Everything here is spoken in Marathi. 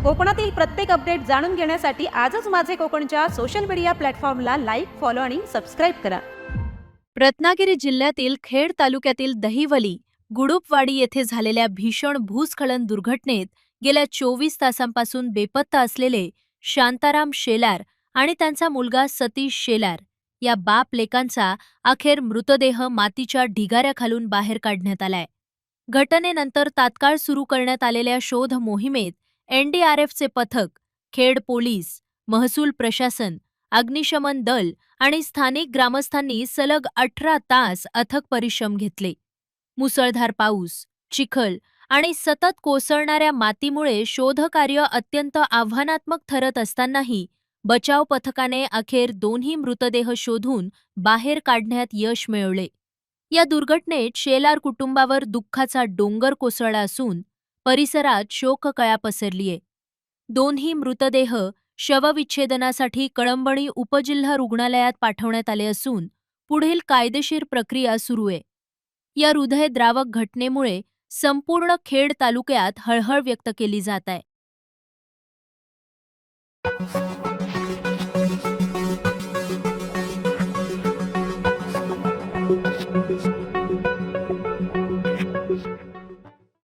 कोकणातील प्रत्येक अपडेट जाणून घेण्यासाठी आजच माझे कोकणच्या सोशल मीडिया प्लॅटफॉर्मला लाईक, फॉलो आणि सबस्क्राईब करा. रत्नागिरी जिल्ह्यातील खेड तालुक्यातील दहिवली, गुडुपवाडी येथे झालेल्या भीषण भूस्खलन दुर्घटनेत गेल्या 24 तासांपासून बेपत्ता असलेले शांताराम शेलार आणि त्यांचा मुलगा सतीश शेलार या बाप-लेकांचा अखेर मृतदेह मातीच्या ढिगाऱ्याखालून बाहेर काढण्यात आलाय. घटनेनंतर तात्काळ सुरू करण्यात आलेल्या शोध मोहिमेत एनडीआरएफचे पथक, खेड पोलीस, महसूल प्रशासन, अग्निशमन दल आणि स्थानिक ग्रामस्थांनी सलग 18 तास अथक परिश्रम घेतले. मुसळधार पाऊस, चिखल आणि सतत कोसळणाऱ्या मातीमुळे शोधकार्य अत्यंत आव्हानात्मक ठरत असतानाही बचाव पथकाने अखेर दोन्ही मृतदेह शोधून बाहेर काढण्यात यश मिळवले. या दुर्घटनेत शेलार कुटुंबावर दुःखाचा डोंगर कोसळला असून परिसरात शोककळा पसरलीय. दोन्ही मृतदेह शवविच्छेदनासाठी कळंबणी उपजिल्हा रुग्णालयात पाठवण्यात आले असून पुढील कायदेशीर प्रक्रिया सुरू आहे. या हृदयद्रावक घटनेमुळे संपूर्ण खेड तालुक्यात हळहळ व्यक्त केली जात आहे.